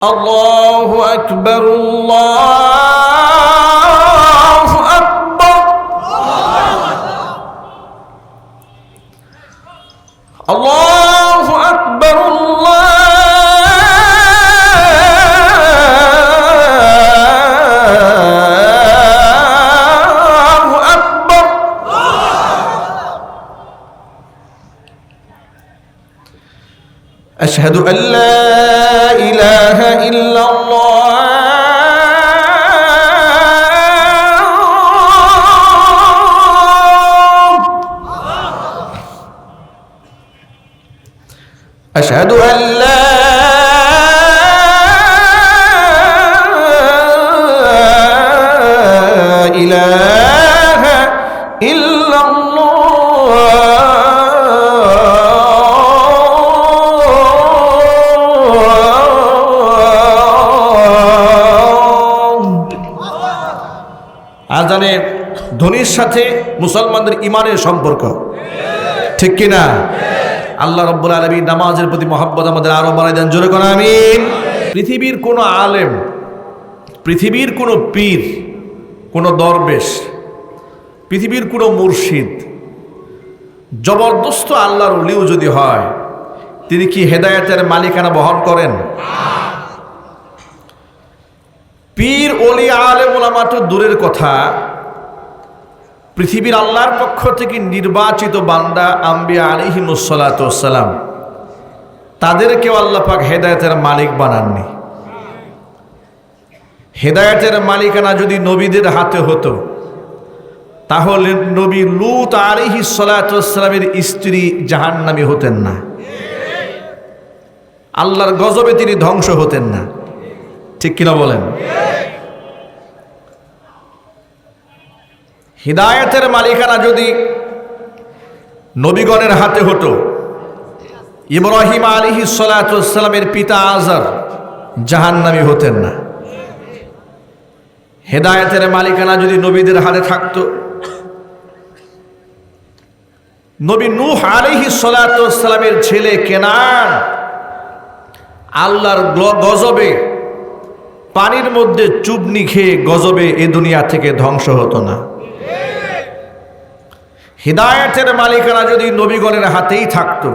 الله أكبر الله أكبر الله أكبر الله أكبر أشهد أن لا إله إلا الله أشهد أن لا إله إلا আজানের ধ্বনির সাথে মুসলমানদের ইমানের সম্পর্ক ঠিক কিনা? আল্লাহ রাব্বুল আলামিন নামাজের প্রতি মহব্বত আমাদের আরো বাড়ায় দেন, জোরে করে আমিন। পৃথিবীর কোনো আলেম, পৃথিবীর কোনো পীর, কোনো দরবেশ, পৃথিবীর কোনো মুর্শিদ জবরদস্ত আল্লাহর ওলিও যদি হয়, তিনি কি হেদায়েতের মালিকানা বহন করেন? পীর ওলি আলেম ওলামা তো দূরের কথা, পৃথিবীর আল্লাহর পক্ষ থেকে নির্বাচিত বান্দা আম্বিয়া আলাইহিমুস সালাতু ওয়াস সালাম, তাদেরকেও আল্লাহ পাক হেদায়েতের মালিক বানাননি। হেদায়েতের মালিকানা যদি নবীদের হাতে হতো, তাহলে নবী লূত আলাইহিস সালাতু ওয়াস সালামের স্ত্রী জাহান্নামী হতেন না, আল্লাহর গজবে তিনি ধ্বংস হতেন না, ঠিক কিনা বলেন? হিদায়াতের মালিকানা যদি নবীগণের হাতে হতো, ইব্রাহিম আলাইহিস সালাতু ওয়াস সালামের পিতা আযর জাহান্নামী হতেন না। হিদায়াতের মালিকানা যদি নবীদের হাতে থাকতো, নবী নূহ আলাইহিস সালাতু ওয়াস সালামের ছেলে কেনান আল্লাহর গজবে পানির মধ্যে চুবনি খেয়ে গজবে এ দুনিয়া থেকে ধ্বংস হতো না। হিদায়াতের মালিকানা যদি নবীগণের হাতেই থাকতো,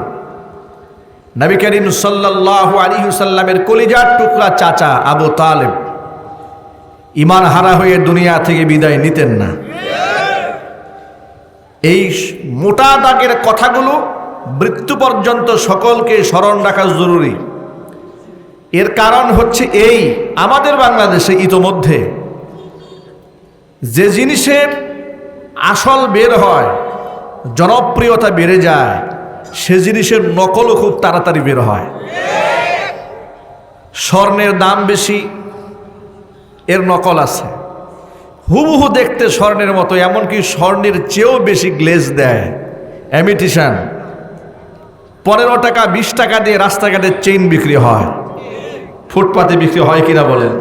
নবী করিম সাল্লাল্লাহু আলাইহি ওয়াসাল্লামের কলিজার টুকরা চাচা আবু তালেব ঈমান হারা হয়ে দুনিয়া থেকে বিদায় নিতেন না। এই মোটা দাগের কথাগুলো মৃত্যু পর্যন্ত সকলকে স্মরণ রাখা জরুরি। এর কারণ হচ্ছে এই, আমাদের বাংলাদেশে ইতোমধ্যে যে জিনিসের আসল বের হয়, জনপ্রিয়তা বেড়ে যায়, সে জিনিসের নকলও খুব তাড়াতাড়ি বের হয়। স্বর্ণের দাম বেশি, এর নকল আছে। হুবহু দেখতে স্বর্ণের মতো, এমনকি স্বর্ণের চেয়েও বেশি গ্লেজ দেয় ইমিটেশন। 15 টাকা 20 টাকা দিয়ে রাস্তাঘাটে চেইন বিক্রি হয়, ফুটপাতে বিক্রি হয় কিনা বলেন?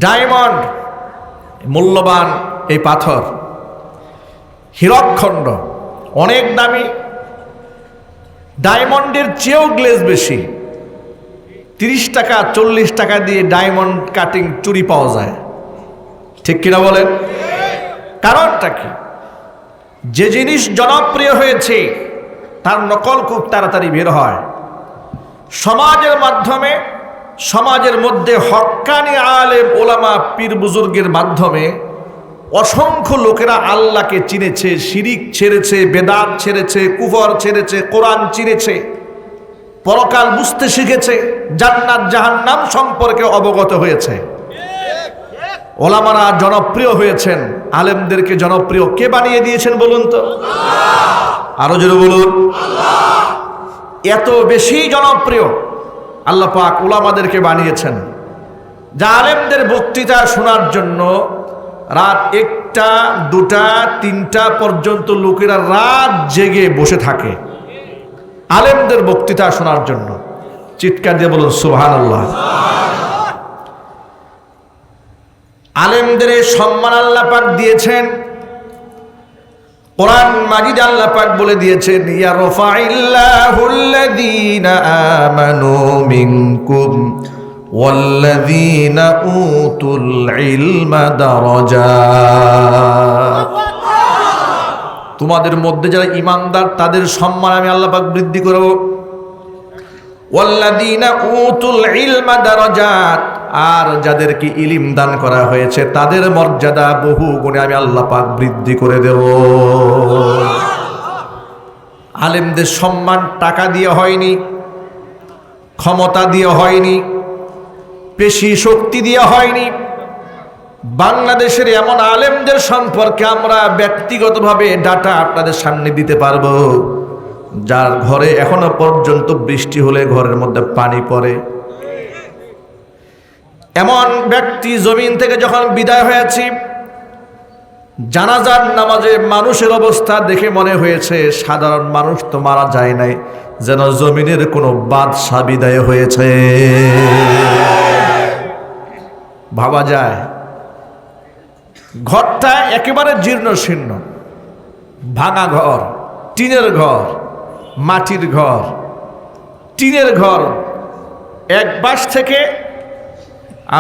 ডায়মন্ড মূল্যবান এই পাথর, হীরকখণ্ড অনেক দামি, ডায়মন্ডের চেয়েও গ্লেজ বেশি। 30 টাকা 40 টাকা দিয়ে ডায়মন্ড কাটিং চুড়ি পাওয়া যায়, ঠিক কিনা বলেন? কারণটা কি? যে জিনিস জনপ্রিয় হয়েছে তার নকল খুব তাড়াতাড়ি বের হয়। সমাজের মাধ্যমে, সমাজের মধ্যে হক্কানি আলেম ওলামা পীর বুজুর্গের মাধ্যমে অসংখ্য লোকেরা আল্লাহকে চিনেছে, শিরিক ছেড়েছে, বেদাত ছেড়েছে, কুফর ছেড়েছে, কোরআন চিনেছে, পরকাল বুঝতে শিখেছে, জান্নাত জাহান্নাম সম্পর্কে অবগত হয়েছে। ওলামারা জনপ্রিয় হয়েছেন, আলেমদেরকে জনপ্রিয় কে বানিয়ে দিয়েছেন বলুন তো? আরো জোরে বলুন। এত বেশি জনপ্রিয় আল্লাহ পাক উলামাদেরকে বানিয়েছেন, যা আলেমদের বক্তৃতা শোনার জন্য রাত 1টা 2টা 3টা পর্যন্ত লোকেরা রাত জেগে বসে থাকে আলেমদের বক্তৃতা শোনার জন্য। চিৎকার দিয়ে বলুন সুবহানাল্লাহ। আলেমদের সম্মান আল্লাহ পাক দিয়েছেন। কোরআন মাজিদ আল্লাহ পাক বলে দিয়েছেন, ইয়ারফাইল্লাহুল্লাযীনা আমানু মিনকুম ওয়াল্লাযীনা উতুল ইলমা দারাজাত। তোমাদের মধ্যে যারা ঈমানদার তাদের সম্মান আমি আল্লাহ পাক বৃদ্ধি করব। ওয়াল্লাযীনা উতুল ইলমা দারাজাত, আর যাদেরকে ইলম দান করা হয়েছে তাদের মর্যাদা বহু গুণে আমি আল্লাহ পাক বৃদ্ধি করে দেব। আলেমদের সম্মান টাকা দিয়ে হয়নি, ক্ষমতা দিয়ে হয়নি, পেশি শক্তি দিয়ে হয়নি। বাংলাদেশের এমন আলেমদের সম্পর্কে আমরা ব্যক্তিগতভাবে ডাটা আপনাদের সামনে দিতে পারবো, যার ঘরে এখনো পর্যন্ত বৃষ্টি হলে ঘরের মধ্যে পানি পড়ে। এমন ব্যক্তি জমিন থেকে যখন বিদায় হয়েছি, জানাজার নামাজে মানুষের অবস্থা দেখে মনে হয়েছে সাধারণ মানুষ তো মারা যায় নাই, যেন জমিনের কোনো বাদশা বিদায় হয়েছে। ভাবা যায়, ঘরটা একেবারে জীর্ণ শীর্ণ, ভাঙা ঘর, টিনের ঘর, মাটির ঘর, টিনের ঘর, এক বাঁশ থেকে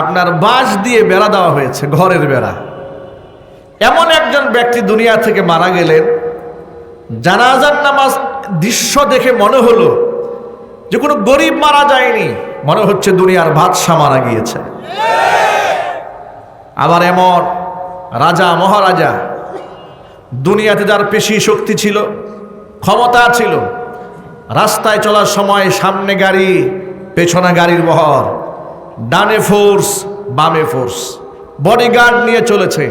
আপনার বাঁশ দিয়ে বেড়া দেওয়া হয়েছে, ঘরের বেড়া। এমন একজন ব্যক্তি দুনিয়া থেকে মারা গেলেন, জানাজার নামাজ দৃশ্য দেখে মনে হলো যে কোনো গরিব মারা যায়নি, মনে হচ্ছে দুনিয়ার বাদশা মারা গিয়েছে। আবার এমন রাজা মহারাজা, দুনিয়াতে যার পেশি শক্তি ছিল, ক্ষমতা ছিল, রাস্তায় চলার সময় সামনে গাড়ি, পেছনে গাড়ির বহর, ডানে ফোর্স বামে ফোর্স, বডিগার্ড নিয়ে চলেছে।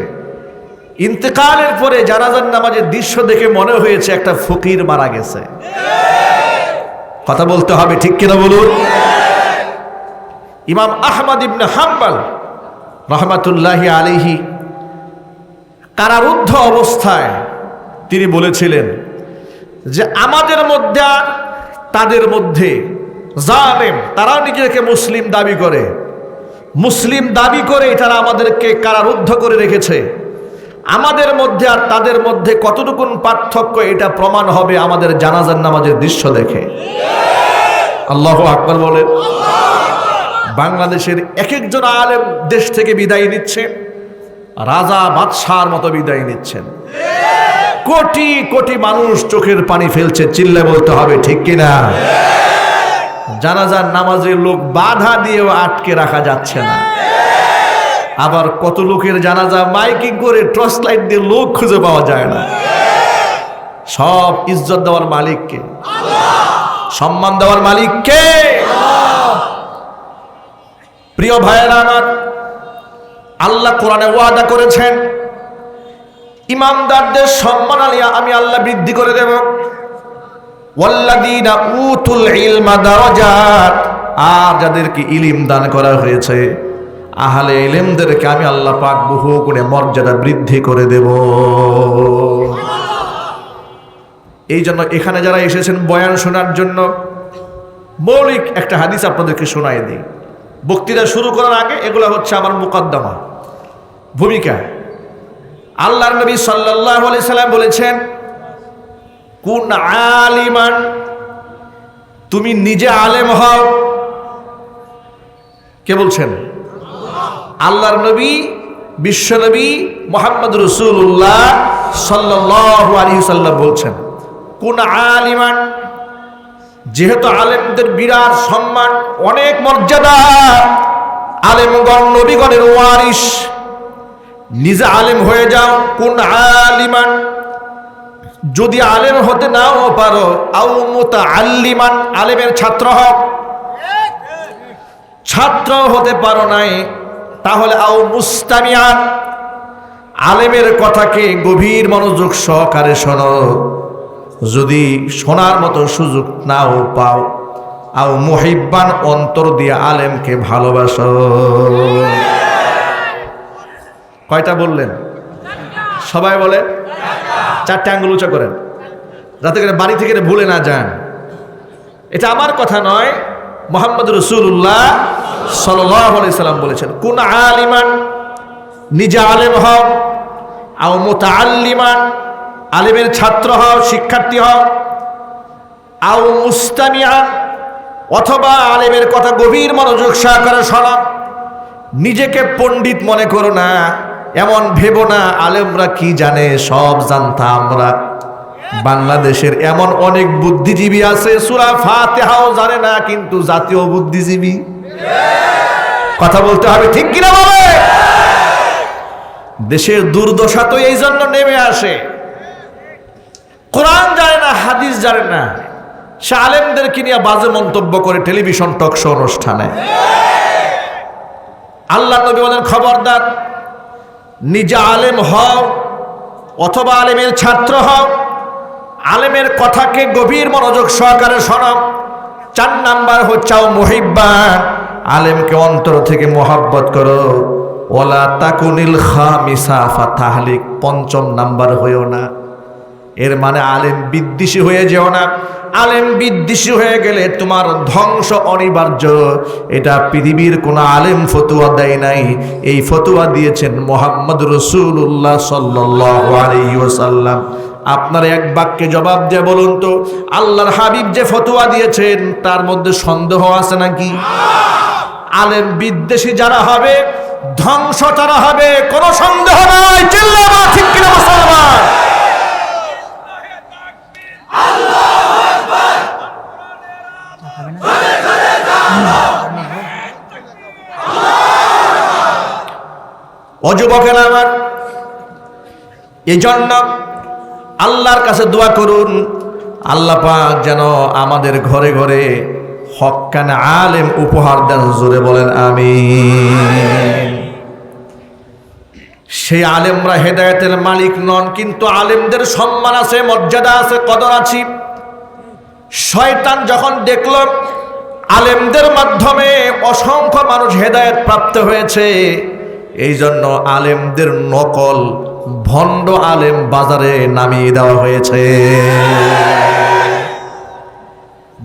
ইন্তেকালের পরে জানাজার নামাজের দৃশ্য দেখে মনে হয়েছে একটা ফকির মারা গেছে। কথা বলতে হবে, ঠিক কিনা বলুন? ইমাম আহমদ ইবনে হাম্বল রহমাতুল্লাহি আলাইহি কারারুদ্ধ অবস্থায় তিনি বলেছিলেন যে আমাদের মধ্যে আর তাদের মধ্যে জালেম, তারাও নিজেকে মুসলিম দাবি করে, মুসলিম দাবি করে তারা আমাদেরকে কারারুদ্ধ করে রেখেছে। আমাদের মধ্যে আর তাদের মধ্যে কতটুকু পার্থক্য এটা প্রমাণ হবে আমাদের জানাজার নামাজের দৃশ্য দেখে। আল্লাহু আকবার বলেন। বাংলাদেশের এক একজন আলেম দেশ থেকে বিদায় নিচ্ছে, রাজা বাদশার মতো বিদায় নিচ্ছেন। কোটি কোটি মানুষ চোখের পানি ফেলছে, চিল্লে বলতে হবে, ঠিক কিনা? জানাজার নামাজের লোক বাধা দিয়েও আটকে রাখা যাচ্ছে না। আবার কত লোকের জানাজা মাইকিং করে টর্চ লাইট দিয়ে লোক খুঁজে পাওয়া যায় না। সব ইজ্জত দেওয়ার মালিককে, সম্মান দেওয়ার মালিককে। প্রিয় ভাইয়েরা আমার, আল্লাহ কোরআনে ওয়াদা করেছেন ইমানদারদের সম্মান আমি আল্লাহ বৃদ্ধি করে দেব। ওয়াল্লাযীনা উতুল ইলমা দারাজাত, আর যাদেরকে ইলম দান করা হয়েছে আহলে ইলমদেরকে আমি আল্লাহ পাক বহু গুণে মর্যাদা বৃদ্ধি করে দেব। এই জন্য এখানে যারা এসেছেন বয়ান শোনার জন্য, মৌলিক একটা হাদিস আপনাদেরকে শোনাই দিই। বক্তৃতা শুরু করার আগে এগুলো হচ্ছে আমার মুকদ্দমা, ভূমিকা। আল্লাহর নবী সাল্লাল্লাহু আলাইহি সাল্লাম বলেছেন, কুন আলিমান, তুমি নিজে আলেম হও। কে বলছেন? আল্লাহর নবী, বিশ্বনবী মুহাম্মদ রাসূলুল্লাহ সাল্লাল্লাহু আলাইহি সাল্লাম বলছেন, কুন আলিমান। যেহেতু আলেমদের বিরাট সম্মান, অনেক মর্যাদা, আলেমগণ নবীগণের ওয়ারিস, নিজে আলেম হয়ে যাও। কুন আলিমান, যদি আলেম হতে নাও পারো, আও মুতাআল্লিমান, আলেমের ছাত্র হও। ছাত্র হতে পারো নাই, তাহলে আও মুস্তামিআন, আলেমের কথাকে গভীর মনোযোগ সহকারে শোনো। যদি শোনার মতো সুযোগ নাও পাও, আও মুহিব্বান, অন্তর দিয়ে আলেমকে ভালোবাসো। কয়টা বললেন? সবাই বলেন। চারটে আঙ্গুল উঁচা করেন, যাতে করে বাড়ি থেকে ভুলে না যান। এটা আমার কথা নয়, মুহাম্মদ রাসূলুল্লাহ সাল্লাল্লাহু আলাইহি সাল্লাম বলেছেন, কুন আলিমান, নিজে আলেম হও। আও মুতাআল্লিমান, আলেমের ছাত্র হও, শিক্ষার্থী হও, আও মুস্তামিআ, অথবা আলেমের কথা গভীর মনোযোগ সহকারে শোনো। নিজেকে পণ্ডিত মনে করো না, এমন ভেবো না আলেমরা কি জানে, সব জানতাম আমরা। বাংলাদেশের এমন অনেক বুদ্ধিজীবী আছে সূরা ফাতিহাও জানে না, কিন্তু জাতীয় বুদ্ধিজীবী। কথা বলতে হবে, ঠিক কিনা বলে? দেশের দুর্দশা তো এই জন্য নেমে আসে, কোরআন জানে না, হাদিস জানে না, সে আলেমদেরকে নিয়ে বাজে মন্তব্য করে টেলিভিশন টক শো অনুষ্ঠানে। আল্লাহ নবী বলেন, খবরদার, নিজে আলেম হও অথবা আলেমের ছাত্র হও, আলেমের কথাকে গভীর মনোযোগ সহকারে শোনো। 4 নাম্বার হচ্ছে মুহিব্বা, আলেমকে অন্তর থেকে মোহাব্বত করো। ওয়ালা তাকুনিল খামিসা ফাতাহলিক, 5ম নাম্বার হইও না। এর মানে আলেম বিদ্বেষী হয়ে যেও না। আলেম বিদ্বেষী হয়ে গেলে তোমার ধ্বংস অনিবার্য। এটা পৃথিবীর কোন আলেম ফতোয়া দেয় নাই, এই ফতোয়া দিয়েছেন মুহাম্মদ রাসূলুল্লাহ সাল্লাল্লাহু আলাইহি ওয়াসাল্লাম। আপনার এক বাক্যে জবাব দিয়ে বলুন তো, আল্লাহর হাবিব যে ফতোয়া দিয়েছেন তার মধ্যে সন্দেহ আছে নাকি? আলেম বিদ্বেষী যারা হবে, ধ্বংস তারা হবে, কোনো সন্দেহ নাই। চিল্লাবা ঠিক কিনা মুসলমান? ও যুবকেরা আমার, এজন্য আল্লাহর কাছে দোয়া করুন, আল্লাহ পাক যেন আমাদের ঘরে ঘরে হক্কানে আলেম উপহার দেন। জোরে বলেন আমিন। সেই আলেমরা হেদায়েতের মালিক নন, কিন্তু আলেমদের সম্মান আছে, মর্যাদা আছে, কদর আছে। শয়তান যখন দেখল আলেমদের মাধ্যমে অসংখ্য মানুষ হেদায়েত প্রাপ্ত হয়েছে, এই জন্য আলেমদের নকল ভণ্ড আলেম বাজারে নামিয়ে দেওয়া হয়েছে।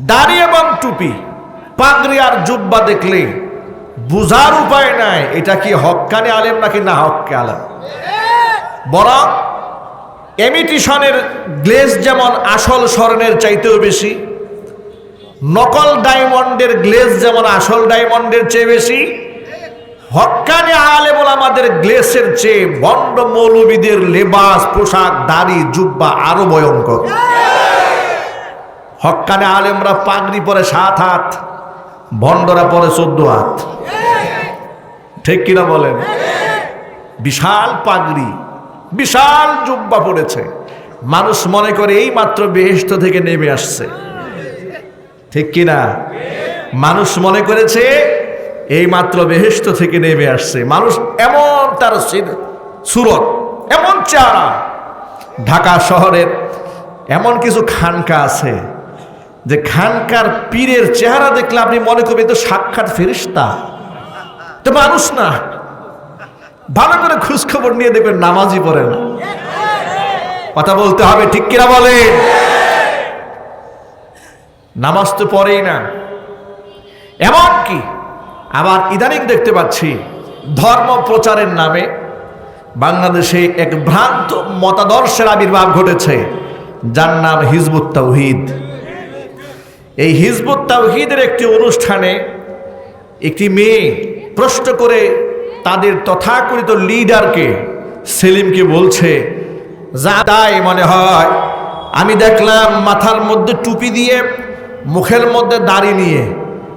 দাড়ি এবং টুপি, পাগড়ি আর জুব্বা দেখলে বুঝার উপায় নাই এটা কি হক্কানি আলেম নাকি না হক্কে আলেম। বরং ইমিটেশনের গ্লেজ যেমন আসল স্বর্ণের চাইতেও বেশি, নকল ডায়মন্ডের গ্লেজ যেমন আসল ডায়মন্ডের চেয়ে বেশি, হক্কানি আলেম ওলামাদের গ্লেসের চেয়ে ভণ্ড মৌলবীদের লেবাস, পোশাক, দাড়ি, জুব্বা আরো ভয়ঙ্কর। হক্কানি আলেমরা পাগড়ি পরে 7 হাত, ভণ্ডরা পরে 14 হাত। ঠিক কিনা বলেন? বিশাল পাগড়ি, বিশাল জুব্বা পড়েছে, মানুষ মনে করে এই মাত্র বেহেশত থেকে নেমে আসছে। ঠিক কিনা? মানুষ মনে করেছে এই মাত্র বেহেশত থেকে নেমে আসছে। মানুষ এমন তার সুরত, এমন চেহারা। ঢাকা শহরের এমন কিছু খানকা আছে যে খানকার পীরের চেহারা দেখলে আপনি মনে করবেন তো সাক্ষাৎ ফেরেশতা, তো মানুষ না। ভালো করে খোঁজ খবর নিয়ে দেখবেন নামাজই পড়ে না। কথা বলতে হবে, ঠিক কিনা বলে? নামাজ তো পড়েই না। এমন কি আবার ইদানিং দেখতে পাচ্ছি ধর্ম প্রচারের নামে বাংলাদেশে এক ভ্রান্ত মতাদর্শের আবির্ভাব ঘটেছে, যার নাম হিজবুত তাওহীদ। এই হিজবুত তাওহীদের একটি অনুষ্ঠানে একটি মেয়ে প্রশ্ন করে তাদের তথাকথিত লিডারকে, সেলিমকে বলছে, যা তাই মনে হয়, আমি দেখলাম মাথার মধ্যে টুপি দিয়ে, মুখের মধ্যে দাড়ি নিয়ে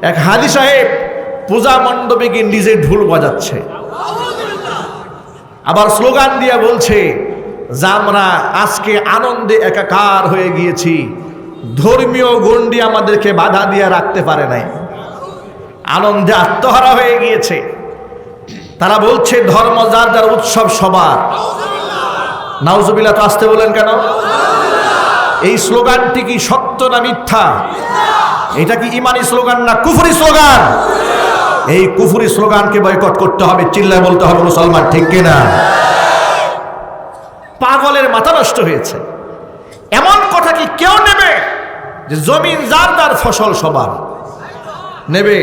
এক হাজী সাহেব পূজা মণ্ডপে গিয়ে নিজে ঢোল বাজাচ্ছে, আবার স্লোগান দিয়ে বলছে যে আমরা আজকে আনন্দে একাকার হয়ে গিয়েছি, ধর্মীয় গণ্ডি আমাদেরকে বাধা দিয়ে রাখতে পারে নাই, আনন্দে আত্মহারা হয়ে গিয়েছে। তারা বলছে ধর্ম যার যার, উৎসব সবার। নাউজুবিল্লাহ, তো আসতে বলেন কেন? এই স্লোগানটি কি সত্য না মিথ্যা? এটা কি ইমানি স্লোগান না কুফরি স্লোগান? এই কুফরি স্লোগানকে বয়কট করতে হবে, চিল্লায় বলতে হবে মুসলমান, ঠিক কিনা? পাগলের মাথা নষ্ট হয়েছে। এমন কথা কি কেউ নেবে যে জমিন যার যার, ফসল সবার? নেবে?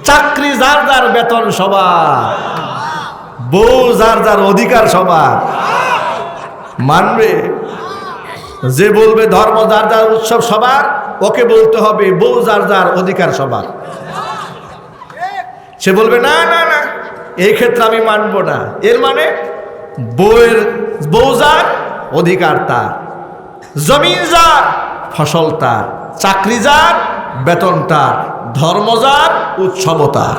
চাকরি যার যার, বেতন সবার, বউ যার যার, অধিকার সবার। মানবে? যে বলবে ধর্ম যার যার উৎসব সবার, ওকে বলতে হবে বউ যার যার অধিকার সবার। সে বলবে না না না, এই ক্ষেত্রে আমি মানব না, এর মানে বউ যার অধিকার তার, জমিন যার ফসল তার, চাকরি যার বেতন তার, ধর্ম যার উৎসব তার।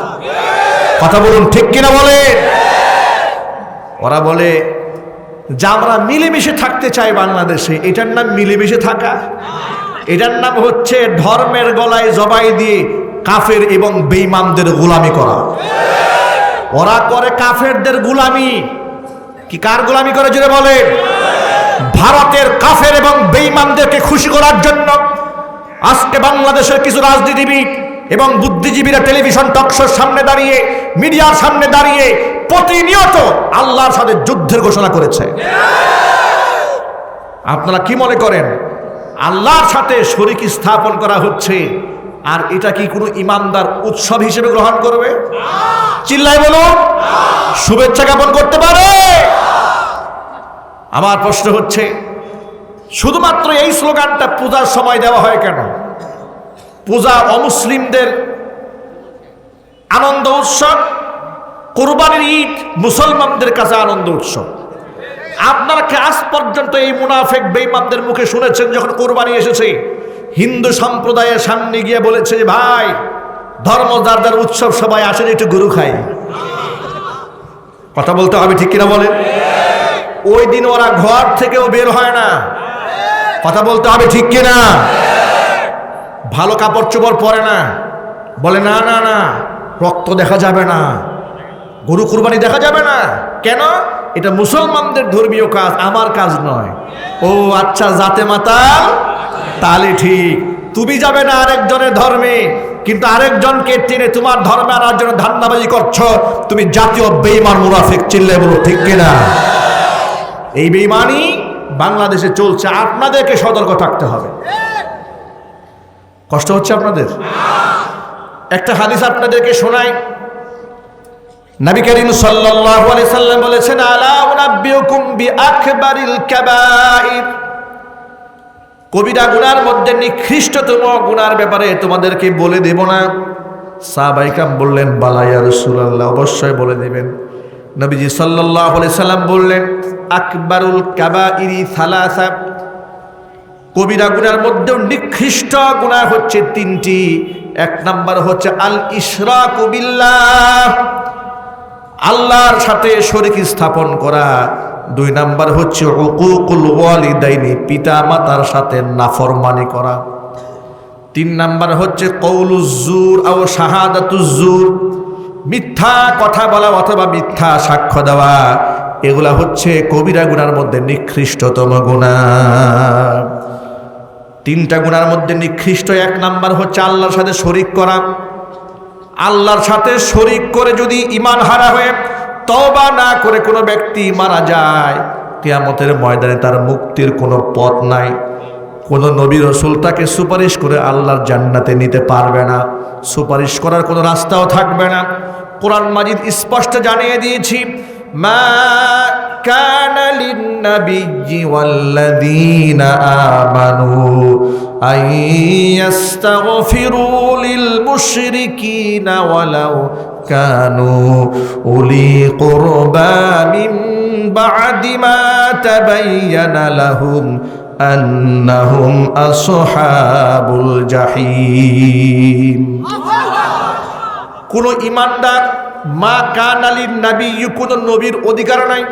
কথা বলুন ঠিক কিনা বলেন? ওরা বলে যে আমরা মিলেমিশে থাকতে চাই বাংলাদেশে, এটার নাম মিলেমিশে থাকা? এটার নাম হচ্ছে ধর্মের গলায় জবাই দিয়ে কাফের এবং বেঈমানদের গোলামি করা। ওরা করে কাফেরদের গোলামি। কি কার গোলামি করে জুড়ে বলে? ভারতের কাফের এবং বেঈমানদেরকে খুশি করার জন্য আজকে বাংলাদেশের কিছু রাজনীতিবিদ এবং বুদ্ধিজীবীরা টেলিভিশন টকশোর সামনে দাঁড়িয়ে, মিডিয়ার সামনে দাঁড়িয়ে প্রতিনিয়ত আল্লাহর সাথে যুদ্ধের ঘোষণা করেছে। আপনারা কি মনে করেন আল্লাহর সাথে শরীক স্থাপন করা হচ্ছে, আর এটা কি কোনো ইমানদার উৎসব হিসেবে গ্রহণ করবে? চিল্লাই বলুন, শুভেচ্ছা জ্ঞাপন করতে পারে? আমার প্রশ্ন হচ্ছে, শুধুমাত্র এই স্লোগানটা পূজার সময় দেওয়া হয় কেন? পূজা অমুসলিমদের আনন্দ উৎসব, কোরবানির ঈদ মুসলমানদের কাছে আনন্দ উৎসব। আপনারা কি আজ পর্যন্ত এই মুনাফিক বেঈমানদের মুখে শুনেছেন যখন কোরবানি এসেছে হিন্দু সম্প্রদায়ের সামনে গিয়ে বলেছে যে ভাই ধর্ম যার যার উৎসব, সবাই আসেন একটু গরু খাই? কথা বলতে হবে ঠিক কিনা বলেন? ওই দিন ওরা ঘর থেকেও বের হয় না। কথা বলতে হবে ঠিক কিনা? ভালো কাপড় চোপড় পরে না, বলে না না না রক্ত দেখা যাবে না, গরু কুরবানি দেখা যাবে না। কেন? এটা মুসলমানদের ধর্মীয় কাজ, আমার কাজ নয়। ও আচ্ছা, জাতে মাতাল, তাহলে ঠিক। তুমি যাবে না আরেকজনের ধর্মে, কিন্তু আরেকজনকে টেনে তোমার ধর্মে আনার জন্য ধান্দাবাজি করছো, তুমি জাতীয় বেঈমান মুনাফিক। চিল্লায় বলো ঠিক কিনা? এই বেঈমানি বাংলাদেশে চলছে, আপনাদেরকে সতর্ক থাকতে হবে। কষ্ট হচ্ছে আপনাদের? একটা হাদিস আপনাদেরকে শোনাই। নবী করিম সাল্লাল্লাহু আলাইহি সাল্লাম বলেছেন, আলা উনাব্বিউকুম বিআকবারিল কাবাইর, কবিরা গুনার মধ্যে নিকৃষ্টতম গুনার ব্যাপারে তোমাদেরকে বলে দেব না? সাহাবায়ে কেরাম বললেন, বালা ইয়া রাসূলুল্লাহ, অবশ্যই বলে দিবেন। নবীজি সাল্লাল্লাহু আলাইহি সাল্লাম বললেন, আকবারুল কাবাইরি সালাসা, কবিরা গুনার মধ্যে নিকৃষ্ট গুনাহ হচ্ছে তিনটি। এক নাম্বার হচ্ছে আল ইশরাকু বিল্লাহ, আল্লাহর সাথে শরীক স্থাপন করা। দুই নাম্বার হচ্ছে উকুকুল ওয়ালিদাইনি, পিতা মাতার সাথে নাফরমানি করা। তিন নাম্বার হচ্ছে কওলুজ জুর আও শাহাদাতুজ জুর, মিথ্যা কথা বলা অথবা মিথ্যা সাক্ষ্য দেওয়া। এগুলা হচ্ছে কবিরা গুনার মধ্যে নিকৃষ্টতম গুনাহ। তিনটা গুনার মধ্যে নিকৃষ্ট এক নাম্বার হচ্ছে আল্লাহর সাথে শরীক করা। আল্লাহর সাথে শরীক করে যদি ঈমান হারা হয়ে তওবা না করে কোনো ব্যক্তি মারা যায়, কিয়ামতের ময়দানে তার মুক্তির কোনো পথ নাই। কোনো নবী রাসূল তাকে সুপারিশ করে আল্লাহর জান্নাতে নিতে পারবে না, সুপারিশ করার কোনো রাস্তাও থাকবে না। কোরআন মাজিদ স্পষ্ট জানিয়ে দিয়েছি, মা কানা লিন-নাবিয়্যি ওয়াল্লাযীনা আমানু আইয়াস্তাগফিরু লিল মুশরিকিনা ওয়ালাউ কানু উলি কুরবা মিন বা'দি মা তাবায়্যানা লাহুম আন্নাহুম আসহাবুল জাহিম। কোন ঈমানদার, মা কানা লিন-নাবিয়্যি, কোন নবীর অধিকার নাই,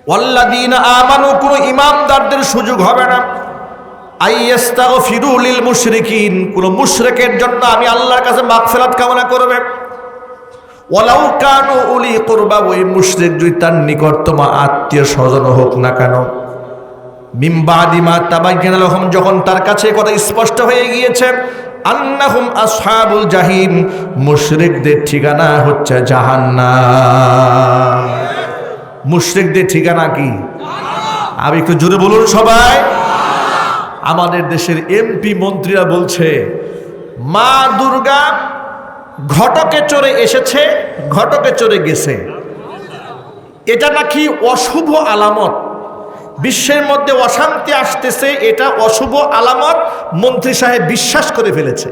ওয়াল্লাযীনা আমানু, কোন ঈমানদারদের সুযোগ হবে না, আইয়াস্তাগফিরু লিল মুশরিকিন, কোন মুশরিকের জন্য আমি আল্লাহর কাছে মাগফিরাত কামনা করবে। ওয়ালাউ কানু উলি কুরবা, ওই মুশরিক যদি তার নিকটতম আত্মীয় স্বজন হোক না কেন, মিন বাদি মা তাবায়্যানা লাহুম, যখন তার কাছে কথা স্পষ্ট হয়ে গিয়েছে, আন্নাহুম আসহাবুল জাহিম, মুশরিকদের ঠিকানা হচ্ছে জাহান্নাম। মুশরিকদের ঠিকানা কি? আর একটু জোরে বলুন সবাই। আমাদের দেশের এমপি মন্ত্রীরা বলছে মা দুর্গা ঘটকে চড়ে এসেছে, ঘটকে চড়ে গেছে, এটা নাকি অশুভ আলামত। বিশ্বের মধ্যে অশান্তি আসতেছে, এটা অশুভ আলামত মন্ত্রী সাহেব বিশ্বাস করে ফেলেছে।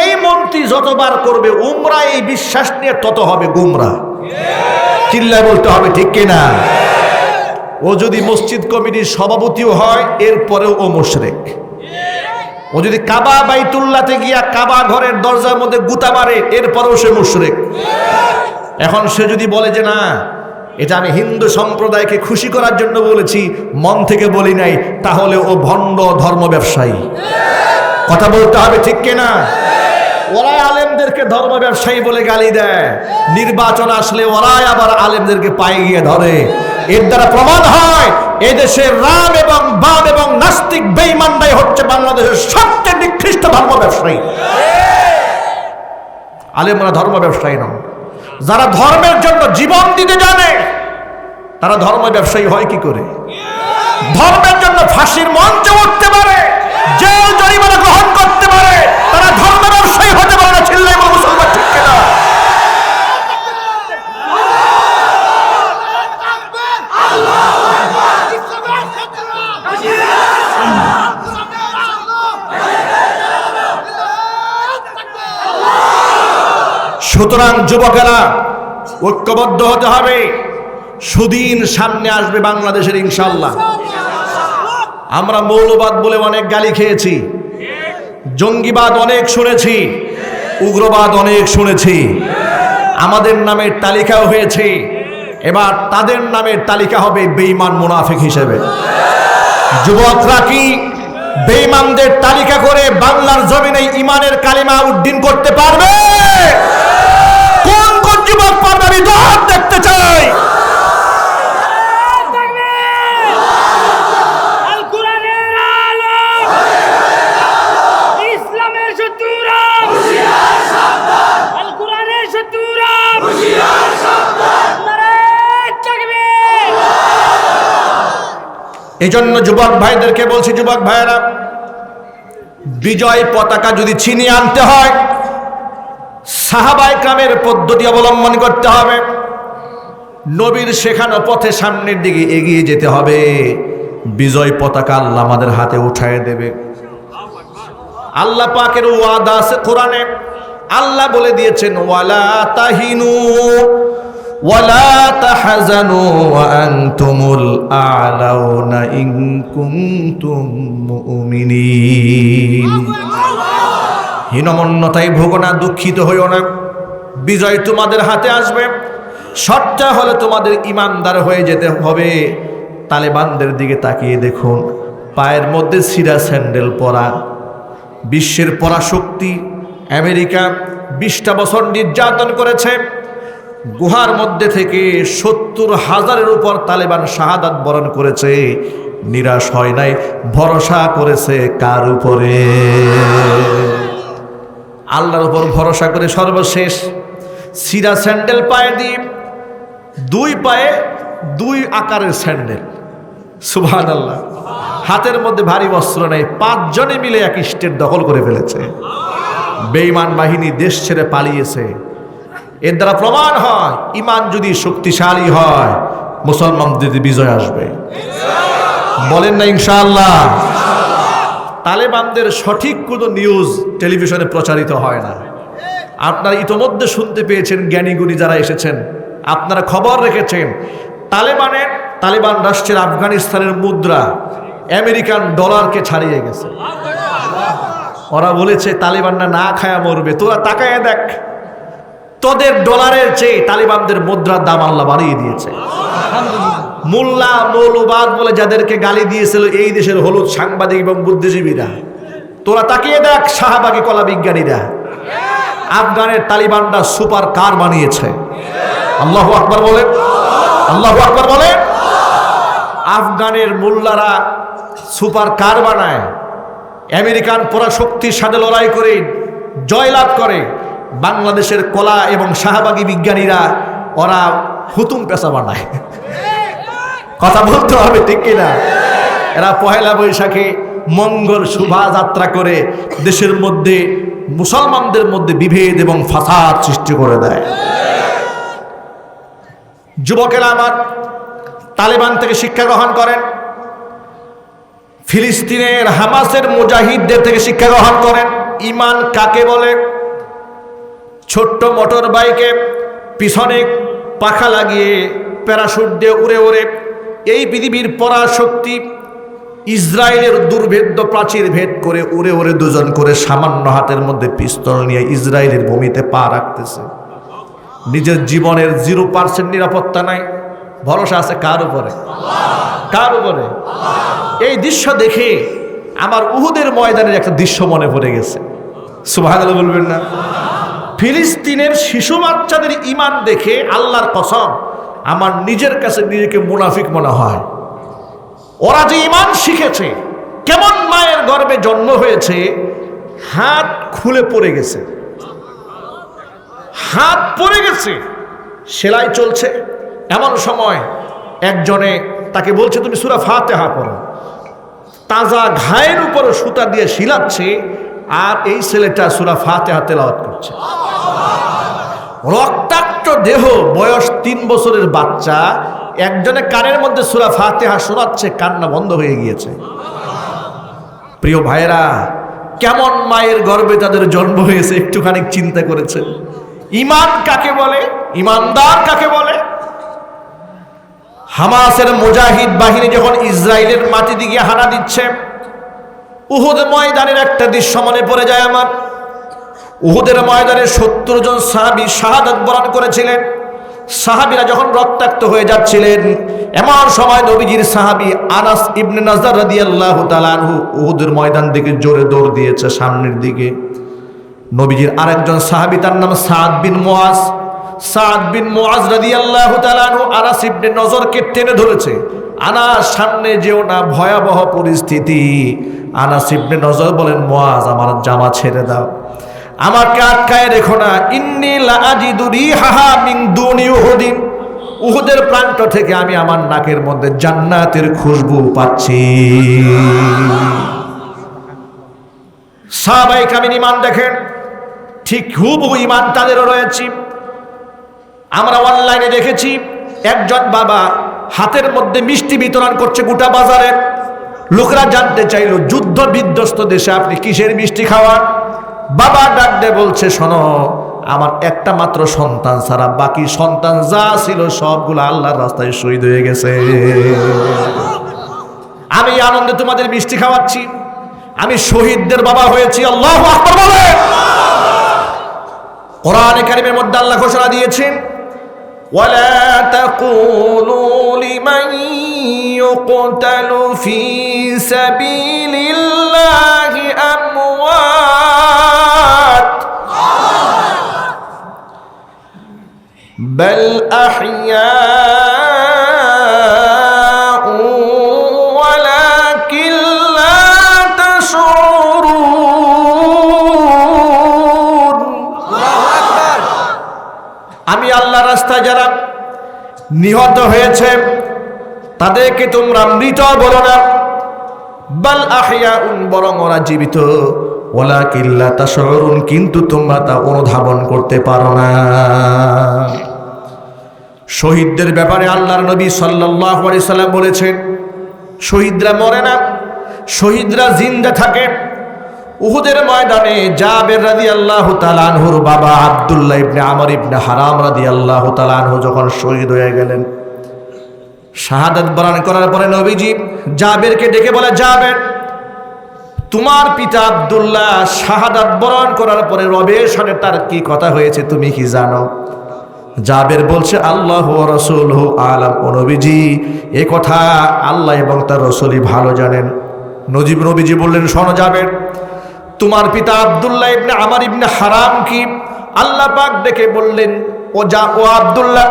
এই মন্ত্রী যতবার করবে উমরা এই বিশ্বাস নিয়ে তত হবে গুমরা। চিল্লায় বলতে হবে ঠিক কিনা? ও যদি মসজিদ কমিটির সভাপতিও হয় এরপরেও ও মুশরিক। ও যদি কাবা বাইতুল্লাহতে গিয়া কাবা ঘরের দরজার মধ্যে গুতা মারে এরপরেও সে মুশরিক। এখন সে যদি বলে যে না এটা আমি হিন্দু সম্প্রদায়কে খুশি করার জন্য বলেছি, মন থেকে বলি নাই, তাহলে ও ভণ্ড ধর্ম ব্যবসায়ী। কথা বলতে হবে ঠিক কিনা? ওরাই আলেমদেরকে ধর্ম ব্যবসায়ী বলে গালি দেয়, নির্বাচন আসলে ওরাই আবার আলেমদেরকে পায়ে গিয়ে ধরে। এর দ্বারা প্রমাণ হয় এদেশের রাম এবং বাম এবং নাস্তিক বেঈমানরাই হচ্ছে বাংলাদেশের সবচেয়ে নিকৃষ্ট ধর্ম ব্যবসায়ী। আলেমরা ধর্ম ব্যবসায়ী নন। যারা ধর্মের জন্য জীবন দিতে জানে তারা ধর্ম ব্যবসায়ী হয় কি করে? ধর্মের জন্য ফাঁসির মঞ্চে উঠতে পারে, জেল জরিমানা গ্রহণ করতে পারে, তারা ধর্ম ব্যবসায়ী হতে পারে না। চিল্লাই বলো মুসলমান ঠিক কিনা? সুতরাং যুবকেরা ঐক্যবদ্ধ হতে হবে। সুদিন সামনে আসবে বাংলাদেশের ইনশাআল্লাহ। আমরা মৌলবাদ বলে অনেক গালি খেয়েছি, জঙ্গিবাদ অনেক শুনেছি, উগ্রবাদ অনেক শুনেছি, আমাদের নামের তালিকাও হয়েছে। এবার তাদের নামের তালিকা হবে বেঈমান মুনাফিক হিসেবে। যুবকরা কি বেঈমানদের তালিকা করে বাংলার জমিনে ইমানের কালিমা উদ্দিন করতে পারবে? কোন কোন যুবক পারবে? আমি দোহাত দেখতে চাই। এই জন্য যুবক ভাইদেরকে বলছি, যুবক ভাইয়েরা, বিজয় পতাকা যদি ছিনিয়ে আনতে হয় সাহাবায়ে কেরামের পদ্ধতি অবলম্বন করতে হবে। নবীর শেখানো পথে সামনের দিকে এগিয়ে যেতে হবে। বিজয় পতাকা আল্লাহ আমাদের হাতে উঠায় দেবে। আল্লাহ পাকের ওয়াদা আছে কোরআনে। আল্লাহ বলে দিয়েছেন ওয়ালা তাহিনু ওয়ালা তাহজানু ওয়া আনতুমুল আ'লাউনা ইন কুনতুম মুমিনিন। হীনমন্যতায় ভোগো না, দুঃখিত হইও না, বিজয় তোমাদের হাতে আসবে। শর্ত হলে তোমাদের ইমানদার হয়ে যেতে হবে। তালেবানদের দিকে তাকিয়ে দেখুন, পায়ের মধ্যে ছিঁড়া স্যান্ডেল পরা। বিশ্বের পরাশক্তি আমেরিকা 20টা বছর নির্যাতন করেছে। গুহার মধ্যে থেকে 70,000-এর উপর তালেবান শাহাদাত বরণ করেছে। নিরাশ হয় নাই, ভরসা করেছে কার উপরে? আল্লাহর উপর ভরসা করে সর্বশেষ ছিঁড়া স্যান্ডেল পায়ে দিয়ে, 2 পায়ে 2 আকারের স্যান্ডেল, সুবহানাল্লাহ। হাতের মধ্যে ভারী অস্ত্র নেই, 5 জনে মিলে এক স্টেট দখল করে ফেলেছে। বেঈমান বাহিনী দেশ ছেড়ে পালিয়েছে। এর দ্বারা প্রমাণ হয় ইমান যদি শক্তিশালী হয় মুসলমানদের বিজয় আসবে। বলেন না ইনশাআল্লাহ? তালেবানদের সঠিক কোনো নিউজ টেলিভিশনে প্রচারিত হয় না। আপনারা ইতোমধ্যে শুনতে পেয়েছেন, জ্ঞানীগুণী যারা এসেছেন আপনারা খবর রেখেছেন, তালেবান রাষ্ট্রের আফগানিস্তানের মুদ্রা আমেরিকান ডলারকে ছাড়িয়ে গেছে। ওরা বলেছে তালেবানরা না খায়া মরবে, তোরা তাকায় দেখ, তোদের ডলারের চেয়ে তালেবানদের মুদ্রার দাম আল্লাহ বাড়িয়ে দিয়েছে। মোল্লা মৌলবাদ বলে যাদেরকে গালি দিয়েছিল এই দেশের হলুদ সাংবাদিক এবং বুদ্ধিজীবীরা, তোরা তাকিয়ে দেখ শাহবাগী কলা বিজ্ঞানীরা, আফগানের তালিবানরা সুপার কার বানিয়েছে। আল্লাহু আকবার বলেন, আল্লাহু আকবার বলেন। আফগানের মোল্লারা সুপার কার বানায়, আমেরিকান পরাশক্তির সাথে লড়াই করে জয়লাভ করে। বাংলাদেশের কলা এবং শাহবাগী বিজ্ঞানীরা ওরা হুতুম পেশা বানায়। কথা বলতে হবে ঠিক কিনা? এরা পহেলা বৈশাখে মঙ্গল শোভাযাত্রা করে দেশের মধ্যে মুসলমানদের মধ্যে বিভেদ এবং ফাসাদ সৃষ্টি করে দেয়। যুবকেরা আমার, তালেবান থেকে শিক্ষা গ্রহণ করেন, ফিলিস্তিনের হামাসের মুজাহিদদের থেকে শিক্ষা গ্রহণ করেন। ঈমান কাকে বলে? ছোট্ট মোটর বাইকে পিছনে পাখা লাগিয়ে প্যারাশুট দিয়ে উড়ে উড়ে এই পৃথিবীর পরাশক্তি ইসরায়েলের দুর্ভেদ্য প্রাচীর ভেদ করে উড়ে উড়ে দুজন করে সামান্য হাতের মধ্যে পিস্তল নিয়ে ইসরায়েলের ভূমিতে পা রাখতেছে। নিজের জীবনের 0% নিরাপত্তা নাই। ভরসা আছে কার উপরে? কার উপরে? এই দৃশ্য দেখে আমার উহুদের ময়দানের একটা দৃশ্য মনে পড়ে গেছে। সুবহানাল্লাহ বলবেন না? ফিলিস্তিনের শিশু বাচ্চাদের ঈমান দেখে আল্লাহর কসম আমার নিজের কাছে নিজেকে মুনাফিক মনে হয়। ওরা যে ঈমান শিখেছে, কেমন মায়ের গর্ভে জন্ম হয়েছে, হাত খুলে পড়ে গেছে, হাত পড়ে গেছে, সেলাই চলছে। এমন সময় একজনে তাকে বলছে তুমি সূরা ফাতিহা পড়ো। তাজা ঘায়ের উপরে সুতা দিয়ে শিলাচ্ছে, আর এই ছেলেটা সূরা ফাতিহা তেলাওয়াত করছে। রক্তাক্ত দেহ, বয়স 3 বছরের বাচ্চা, একজনে কানের মধ্যে সূরা ফাতিহা শোনাচ্ছে, কান্না বন্ধ হয়ে গিয়েছে। প্রিয় ভাইরা, কেমন মায়ের গর্ভে তাদের জন্ম হয়েছে একটুখানি চিন্তা করেছেন? ঈমান কাকে বলে? ঈমানদার কাকে বলে? হামাসের মুজাহিদ বাহিনী যখন ইসরায়েলের মাটি দিকে হানা দিচ্ছে, উহুদ ময়দানের একটা দৃশ্য মনে পড়ে যায় আমার। উহুদের ময়দানে 70 জন সাহাবী শাহাদাত বরণ করেছিলেন। সাহাবীরা যখন রক্তাক্ত হয়ে যাচ্ছিলেন, এমন সময় নবীজির সাহাবী আনাস ইবনে নাজার রাদিয়াল্লাহু তাআলা আনহু উহুদের ময়দান দিকে জোরে দৌড় দিয়েছে সামনের দিকে। নবীজির আরেকজন সাহাবী, তার নাম সাদ বিন মুআজ। সাদ বিন মুআজ রাদিয়াল্লাহু তাআলা আনহু আনাস ইবনে নজরকে টেনে ধরেছে, আনাস সামনে যেও না, ভয়াবহ পরিস্থিতি। আনাস ইবনে নজর বলেন, মুআজ আমার জামা ছেড়ে দাও, আমাকে আটকায় রেখো না। ইন্নী লা আজিদু রিহাহা মিন দুনি উহুদিন, উহুদের প্রান্ত থেকে আমি আমার নাকের মধ্যে জান্নাতের খুশবু পাচ্ছি। সাহাবায়ে কেরাম ঈমান দেখেন, ঠিক হুবহু ঈমান তাদেরও রয়েছে। আমরা অনলাইনে দেখেছি একজন বাবা হাতের মধ্যে মিষ্টি বিতরণ করছে গোটা বাজারে। লোকরা জানতে চাইল, যুদ্ধ বিধ্বস্ত দেশে আপনি কিসের মিষ্টি খাওয়ান? বাবা ডাক দিয়ে বলছে, শোনো, আমার একটা মাত্র সন্তান ছাড়া বাকি সন্তান যা ছিল সবগুলো আল্লাহর রাস্তায় শহীদ হয়ে গেছে। আমি আনন্দে তোমাদের মিষ্টি খাওয়াচ্ছি, আমি শহীদদের বাবা হয়েছি। আল্লাহু আকবার বলে। কোরআনে কারীমের মধ্যে আল্লাহ ঘোষণা দিয়েছেন, ওয়ালা তাকুলু লিমান ইউকতালু ফি সাবিলিল্লাহি আমওয়াত বাল আহইয়াউ ওয়ালাকিন লা তাশউরুন। আমি আল্লাহর রাস্তায় যারা নিহত হয়েছে তাদেরকে তোমরা মৃত বলো না, বাল আহইয়াউন, বরং ওরা জীবিত। ওয়ালাকিন লা তাশউরুন, কিন্তু তোমরা তা অনুধাবন করতে পারো না। শহীদদের ব্যাপারে আল্লাহর নবী সাল্লাল্লাহু আলাইহি সাল্লাম বলেছেন, শহীদরা মরে না, শহীদরা জিন্দা থাকে। উহুদের ময়দানে জাবের রাদিয়াল্লাহু তাআলা আনহুর বাবা আব্দুল্লাহ ইবনে আমর ইবনে হারাম রাদিয়াল্লাহু তাআলা আনহু যখন শহীদ হয়ে গেলেন, শাহাদাত বরণ করার পরে নবীজি জাবেরকে ডেকে বলে, জাবের, তোমার পিতা আব্দুল্লাহ শাহাদাত বরণ করার পরে রবের সাথে তার কি কথা হয়েছে তুমি কি জানো? জাবের বলছে, আল্লাহু ওয়া রাসূলুহু আলাম। ও নবীজি, এ কথা আল্লাহ এবং তার রাসূলই ভালো জানেন। নবীজি বললেন, শোনো জাবের, তোমার পিতা আব্দুল্লাহ ইবনে আমর ইবনে হারাম কি আল্লাহ পাক ডেকে বললেন, ও আব্দুল্লাহ,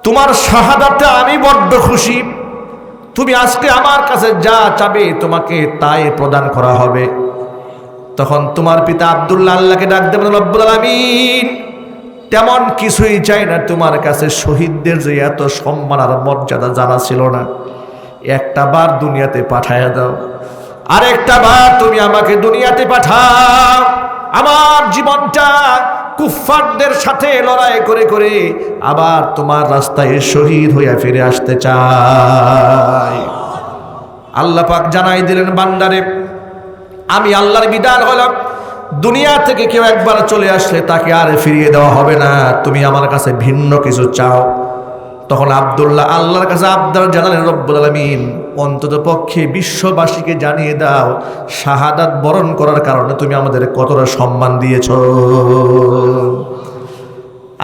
তোমার শাহাদাতে আমি বড্ড খুশি। তুমি আজকে আমার কাছে যা চাবে তোমাকে তাই প্রদান করা হবে। তখন তোমার পিতা আব্দুল্লাহ আল্লাহকে ডাক দেবেন, রব্বুল আলামিন, তেমন কিছুই চাই না, তোমার কাছে শহীদদের যে এত সম্মান আর মর্যাদা জানা ছিল না, একটা বার দুনিয়াতে পাঠায়া দাও, আর একটা বার তুমি আমাকে দুনিয়াতে পাঠাও। আমার জীবনটা কুফফারদের সাথে লড়াই করে করে আবার তোমার রাস্তায় শহীদ হইয়া ফিরে আসতে চাই। আল্লাহ পাক জানাই দিলেন, বান্দারে আমি আল্লাহর বিধান হলাম, দুনিয়া থেকে কেউ একবার চলে আসলে তাকে আর ফিরিয়ে দেওয়া হবে না, তুমি আমার কাছে ভিন্ন কিছু চাও। তখন আব্দুল্লাহ আল্লাহর কাছে আবদার জানালেন, রব্বুল আলামিন অন্তত পক্ষে বিশ্ববাসীকে জানিয়ে দাও শাহাদাত বরণ করার কারণে তুমি আমাদের কতটা সম্মান দিয়েছো।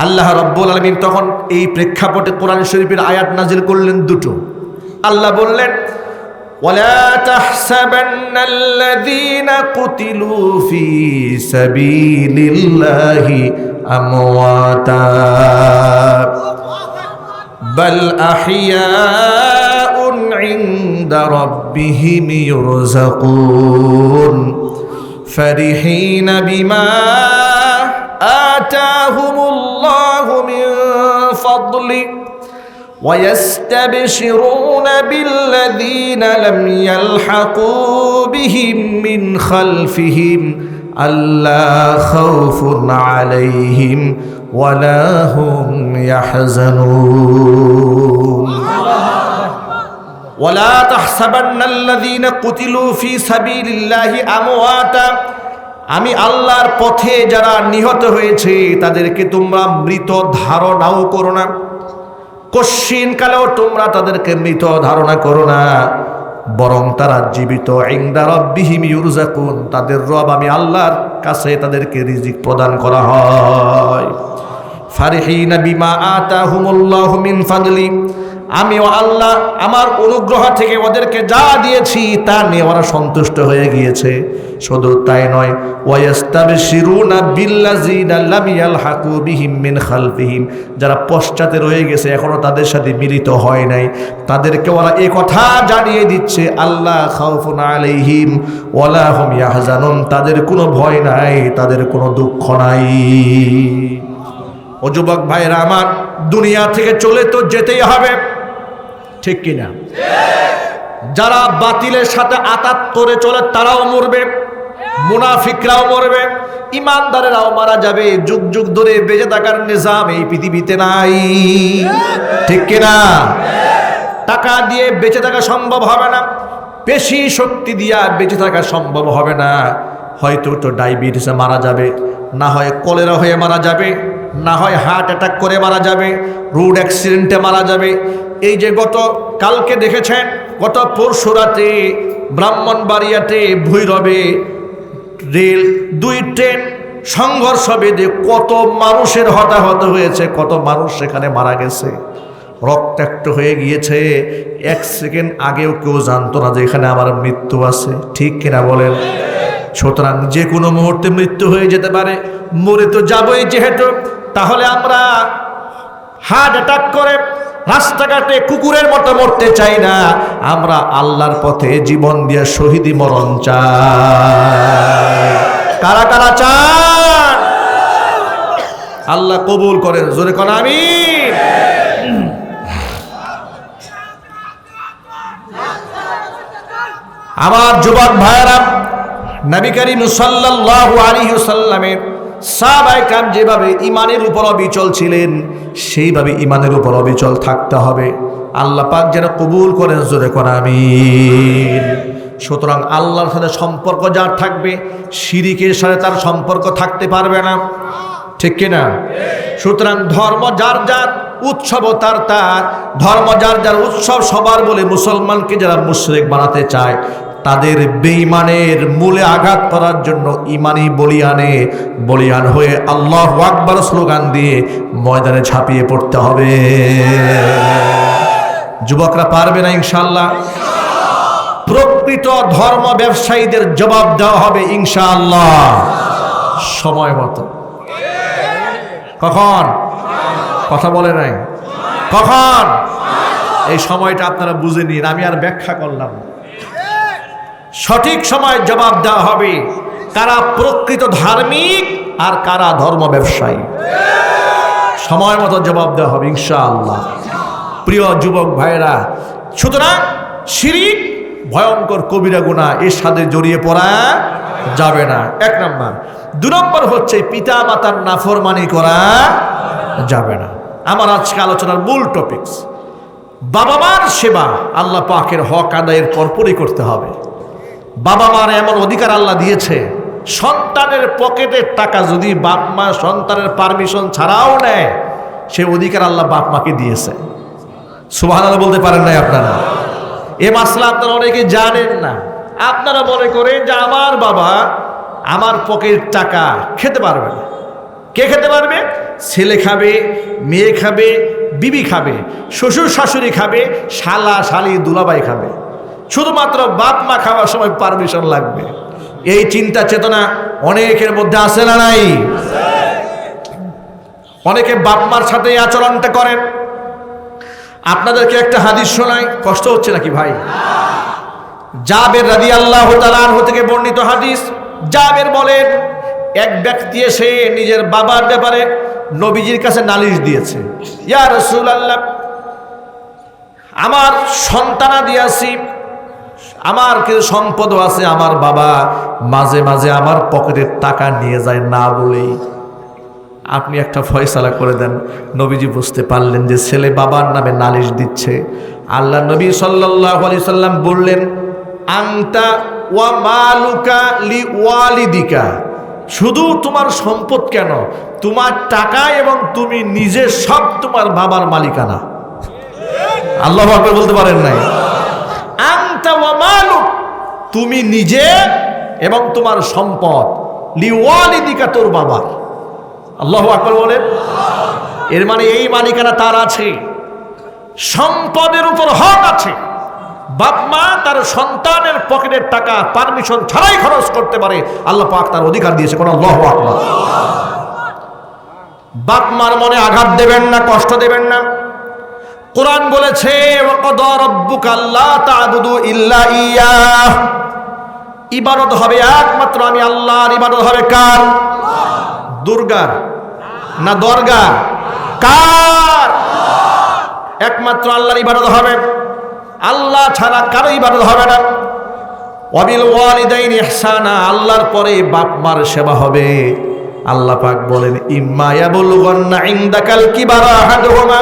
আল্লাহ রব্বুল আলামিন তখন এই প্রেক্ষাপটে কোরআন শরীফের আয়াত নাজিল করলেন দুটো। আল্লাহ বললেন, ولا تحسبن الذين قتلوا في سبيل الله أمواتا بل أحياء عند ربهم يرزقون فرحين بما آتاهم الله من فضله ويستبشرون بالذين لم يلحقوا بهم من خلفهم ألا خوف عليهم ولا هم يحزنون ولا تحسبن الذين قتلوا في سبيل الله أمواتا আমি আল্লাহর পথে যারা নিহত হয়েছে তাদেরকে তোমরা মৃত ধারণাও করো না, কশিন কালেও তোমরা তাদেরকে মৃত ধারণা করো না, বরং তারা জীবিত। ইনদা রাব্বিহিম ইউরযাকুন, তাদের রব আমি আল্লাহর কাছে তাদেরকে রিজিক প্রদান করা হয়। ফারিহিনা বিমা আতাহুমুল্লাহু মিন ফাদলি, আমিও আল্লাহ আমার অনুগ্রহ থেকে ওদেরকে যা দিয়েছি তা নিয়ে ওরা সন্তুষ্ট হয়ে গিয়েছে। শুধু তাই নয়, ওয়াস্তাবশিরুনা বিল্লাযিনা লাম ইয়ালহাকু বিহিম মিন খালফিহিম, যারা পশ্চাতে রয়ে গেছে এখনো তাদের সাথে মিলিত হয় নাই, তাদেরকে ওরা এই কথা জানিয়ে দিচ্ছে আল্লাহ খাউফুন আলাইহিম ওয়ালা হুম ইয়াহজানুন, তাদের কোনো ভয় নাই, তাদের কোনো দুঃখ নাই। ও যুবক ভাইরা আমার, দুনিয়া থেকে চলে তো যেতেই হবে, ঠিক কিনা? যারা বাতিলের সাথে আতাত করে চলে তারাও মরবে, মুনাফিকরাও মরবে, ইমানদারেরাও মারা যাবে। যুগ যুগ ধরে বেঁচে থাকার নিজাম এই পৃথিবীতে নাই, ঠিক কিনা? টাকা দিয়ে বেঁচে থাকা সম্ভব হবে না, পেশি শক্তি দিয়া বেঁচে থাকা সম্ভব হবে না। হয়তো তো ডায়াবেটিসে মারা যাবে, না হয় কলেরা হয়ে মারা যাবে, না হয় হার্ট অ্যাটাক করে মারা যাবে, রোড অ্যাক্সিডেন্টে মারা যাবে। এই যে গত কালকে দেখেছেন, গত পরশু রাতে ব্রাহ্মণবাড়িয়াতে ভৈরবে রেল দুই ট্রেন সংঘর্ষ বেঁধে কত মানুষের হতাহত হয়েছে, কত মানুষ সেখানে মারা গেছে, রক্তাক্ত হয়ে গিয়েছে। এক সেকেন্ড আগেও কেউ জানতো না যে এখানে আমার মৃত্যু আছে, ঠিক কিনা বলেন? সুতরাং যে কোনো মুহূর্তে মৃত্যু হয়ে যেতে পারে, মরে তো যাবই যেহেতু, তাহলে আমরা হার্ট অ্যাটাক করে রাস্তাঘাটে কুকুরের মতো মরতে চাই না, আমরা আল্লাহর পথে জীবন দিয়ে শহীদি মরণ চাই। কারা কারা চান? আল্লাহ কবুল করেন, জোরে কোন আমিন। আমার যুবক ভাইরা, নবী করিম সাল্লাল্লাহু আলাইহি ওয়াসাল্লামের সাহাবায়ে কেরাম যেভাবে ঈমানের উপর অবিচল ছিলেন, সেইভাবে ঈমানের উপর অবিচল থাকতে হবে। আল্লাহ পাক যেন কবুল করেন, জোরে কোন আমিন। সুতরাং আল্লাহর সাথে সম্পর্ক যার থাকবে, শিরিকের সাথে তার সম্পর্ক থাকতে পারবে না, ঠিক কিনা? সুতরাং ধর্ম যার যার, উৎসব তার তার, ধর্ম যার যার, উৎসব সবার বলে মুসলমানকে যারা মুশরিক বানাতে চায় তাদের বেঈমানের মূলে আঘাত করার জন্য ইমানি বলিয়ান হয়ে আল্লাহু আকবার স্লোগান দিয়ে ময়দানে ঝাঁপিয়ে পড়তে হবে। যুবকরা পারবে না ইনশাআল্লাহ? প্রকৃত ধর্ম ব্যবসায়ীদের জবাব দেওয়া হবে ইনশাআল্লাহ সময় মতো। কখন? কথা বলে নাই কখন? এই সময়টা আপনারা বুঝে নিন, আমি আর ব্যাখ্যা করলাম না। সঠিক সময় জবাব দেওয়া হবে কারা প্রকৃত ধার্মিক আর কারা ধর্ম ব্যবসায়ী, সময় মতো জবাব দেওয়া হবে ইনশাআল্লাহ। প্রিয় যুবক ভাইরা, সুতরাং শিরক ভয়ঙ্কর কবিরা গুনাহ, এর সাথে জড়িয়ে পড়া যাবে না। এক নাম্বার। 2 নম্বর হচ্ছে পিতা মাতার নাফরমানি করা যাবে না। আমার আজকে আলোচনার মূল টপিকস বাবা মার সেবা আল্লাহ পাকের হক আদায়ের পরপরই করতে হবে। বাবা মার এমন অধিকার আল্লাহ দিয়েছে, সন্তানের পকেটের টাকা যদি বাপ মা সন্তানের পারমিশন ছাড়াও নেয়, সে অধিকার আল্লাহ বাপ মাকে দিয়েছে। সুবহানাল্লাহ বলতে পারেন নাই আপনারা? এ মাসলা আপনারা অনেকে জানেন না। আপনারা মনে করেন যে আমার বাবা আমার পকেটের টাকা খেতে পারবে না। কে খেতে পারবে? ছেলে খাবে, মেয়ে খাবে, বিবি খাবে, শ্বশুর শাশুড়ি খাবে, শালা শালি দুলাভাই খাবে, শুধুমাত্র বাপ মা খাওয়ার সময় পারমিশন লাগবে। এই চিন্তা চেতনা অনেকের মধ্যে আছে না নাই? অনেকে বাপ মার সাথে এই আচরণটা করেন। আপনাদেরকে একটা হাদিস শোনাই, কষ্ট হচ্ছে নাকি ভাই? জাবের রাদিয়াল্লাহু তাআলা আনহু থেকে বর্ণিত হাদিস। জাবের বলেন, এক ব্যক্তি এসে নিজের বাবার ব্যাপারে নবীজির কাছে নালিশ দিয়েছে। ইয়া রাসূলুল্লাহ, আমার সন্তানাদি আছে, আমার কিছু সম্পদও আছে, আমার বাবা মাঝে মাঝে আমার পকেটের টাকা নিয়ে যায় না বলেই, আপনি একটা ফয়সালা করে দেন। নবীজি বুঝতে পারলেন যে ছেলে বাবার নামে নালিশ দিচ্ছে। আল্লাহ নবী সাল্লাল্লাহু আলাইহি সাল্লাম বললেন, আনতা ওয়া মালুকা লিওয়ালিদিকা, শুধু তোমার সম্পদ কেন, তোমার টাকা এবং তুমি নিজে সব তোমার বাবার মালিকানা। আল্লাহু আকবার বলতে পারেন নাই? আনতা ওয়া মালুক, তুমি নিজে এবং তোমার সম্পদ, লিওয়ালিদিকা, তোর বাবার। আল্লাহু আকবার বলেন। এর মানে এই মালিকানা তার আছে, সম্পদের উপর হক আছে। বাপ মা তার সন্তানের পকেটের টাকা পারমিশন ছাড়াই খরচ করতে পারে, আল্লাহ পাক তার অধিকার দিয়েছে। কোন আল্লাহু আকবার। বাপ মার মনে আঘাত দেবেন না, কষ্ট দেবেন না। কোরআন বলেছে, ওয়াকাদা রাব্বুকা আল্লা তা'বুদু ইল্লা ইয়্যাহ, ইবাদত হবে একমাত্র আমি আল্লাহর। ইবাদত হবে কার? দুর্গার না দরগার? কার? একমাত্র আল্লাহর ইবাদত হবে, আল্লাহ ছাড়া কারো ইবাদত হবে না। ওয়াবিল ওয়ালিদাইনি ইহসানা, আল্লাহর পরে বাপ মার সেবা হবে। আল্লাহ পাক বলেন, ইম্মা ইয়াবলুগান্না ইনদাকাল কিবারা আহাদুহুমা,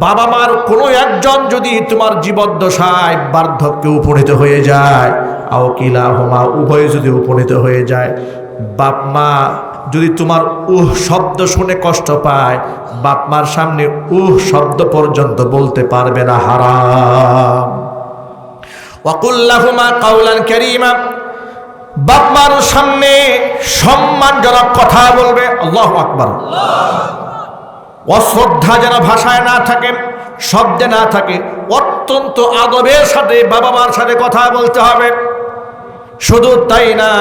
বাবা মার কোনো একজন যদি তোমার জীবদ্দশায় বার্ধক্যে উপনীত হয়ে যায়, আও কিলাহুমা, উভয় যদি উপনীত হয়ে যায়, বাপ মা যদি তোমার শব্দ শুনে কষ্ট পায়, বাপ মার সামনে শব্দ পর্যন্ত বলতে পারবে না, হারাম। ওয়াকুল লাহুমা কাওলান কারীমা, বাপ মার সামনে সম্মানজনক কথা বলবে। আল্লাহু আকবার। অশ্রদ্ধা যেন ভাষায় না থাকে, শব্দে না থাকে, অত্যন্ত আদবের সাথে বাবা মার সাথে কথা বলতে হবে। শুধু তাই না,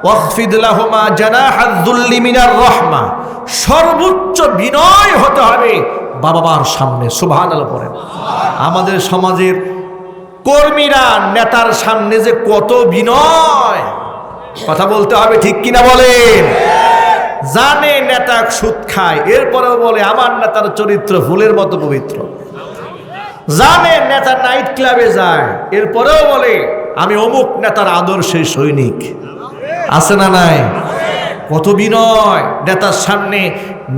ওয়াখফিদ লাহুমা জানাহায যুল্লি মিনার রাহমা, সর্বোচ্চ বিনয় হতে হবে বাবা মার সামনে। সুবহানাল্লাহ পড়েন। আমাদের সমাজের কর্মীরা নেতার সামনে যে কত বিনয়, কথা বলতে হবে, ঠিক কিনা বলেন? জানে নেতা সুদ খায়, এরপরেও বলে আমার নেতার চরিত্র ফুলের মতো পবিত্র। জানে নেতা নাইট ক্লাবে যায়, এরপরেও বলে আমি অমুক নেতার আদর্শের সৈনিক। আছে না নাই? কত বিনয় নেতার সামনে।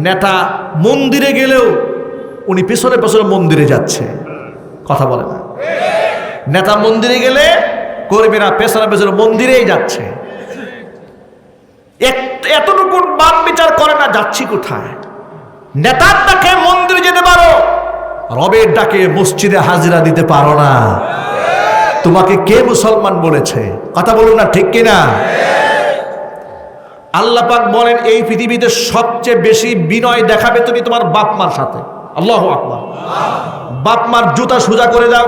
নেতা মন্দিরে গেলেও উনি পেছনে পেছনে মন্দিরে যাচ্ছে, কথা বলে না। নেতা মন্দিরে গেলে কর্মীরা পেছনে পেছনে মন্দিরেই যাচ্ছে। এতটুকু মান বিচার করে না, যাচ্ছি কোথায়। নেতার ডাকে মন্দিরে যেতে পারো, রবের ডাকে মসজিদে হাজিরা দিতে পারো না। তোমাকে কে মুসলমান বলেছে? কথা বলুন না, ঠিক কিনা? আল্লাহ পাক বলেন, এই পৃথিবীতে সবচেয়ে বেশি বিনয় দেখাবে তুমি তোমার বাপ মার সাথে। আল্লাহু আকবার। বাপ মার জুতা সোজা করে দাও,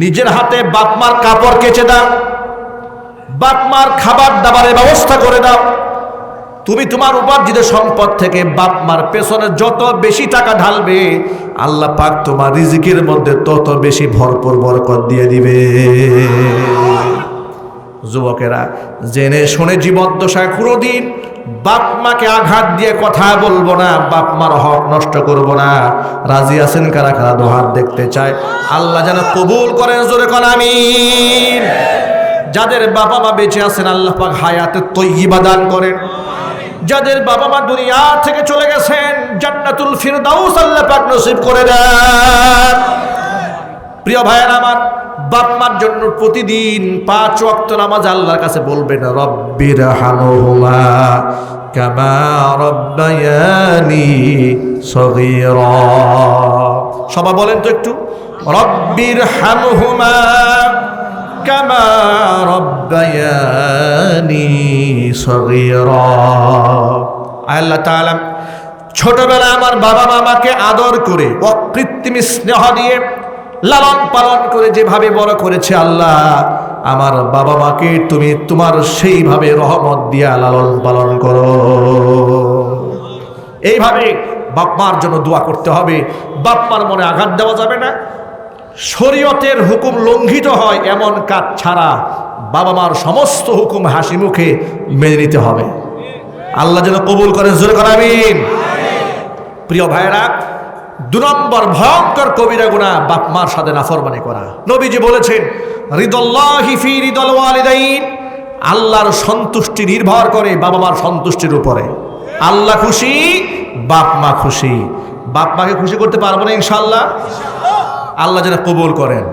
নিজের হাতে বাপ মার কাপড় কেচে দাও, বাপ মার খাবার দাবারের ব্যবস্থা করে দাও। তুমি তোমার উপার্জিত সম্পদ থেকে বাপ মার পেছনে যত বেশি টাকা ঢালবে, আল্লাহ পাক তোমার রিজিকের মধ্যে তত বেশি ভরপুর বরকত দিয়ে দিবে। যুবকেরা, জেনে শুনে জীবদ্দশায় কোনোদিন বাপ মাকে আঘাত দিয়ে কথা বলবো না, বাপ মার হক নষ্ট করব না। রাজি আছেন কারা কারা? দুহাত দেখতে চায়। আল্লাহ যেন কবুল করেন, জোরে কোন আমিন। যাদের বাবা মা বেঁচে আছেন আল্লাহ পাক হায়াতে তৈয়্যিবা দান করেন। যাদের বাবা মা দুনিয়া থেকে চলে গেছেন জান্নাতুল ফিরদাউস আল্লাহ পাক নসিব করে দেন। প্রিয় ভাইয়েরা আমার, বাপ মার জন্য প্রতিদিন 5 ওয়াক্ত নামাজ আল্লাহর কাছে বলবেন, রব্বির হামহুমা কামা রব্বায়ানি সগীরা। সবাই বলেন তো একটু, রব্বির হামহুমা কামা রব্বায়ানি সগীরা। আল্লাহ তাআলা ছোটবেলায় আমার বাবা মামাকে আদর করে অকৃত্রিম স্নেহ দিয়ে লালন পালন করে যেভাবে বড় করেছে আল্লাহ, আমার বাবা মাকে তুমি তোমার সেইভাবে রহমত দিয়া লালন পালন করো। এইভাবে বাপ মার জন্য দোয়া করতে হবে। বাপ মার মনে আঘাত দেওয়া যাবে না। শরীয়তের হুকুম লঙ্ঘিত হয় এমন কাজ ছাড়া বাবা মার সমস্ত হুকুম হাসি মুখে মেনে নিতে হবে। আল্লাহ যেন কবুল করেন, জোরে করে আমিন। প্রিয় ভাইরা, 2 নম্বর ভয়ঙ্কর কবিরা গুনাহ বাপ মার সাথে নাফরমানি করা। নবীজি বলেছেন, রিদাল্লাহি ফি রিদাল ওয়ালিদাইন, আল্লাহর সন্তুষ্টি নির্ভর করে বাবা মার সন্তুষ্টির উপরে। আল্লাহ খুশি, বাপ মা খুশি। বাপ মাকে খুশি করতে পারবো না ইনশাআল্লাহ। আল্লাহ যেন কবুল করেন।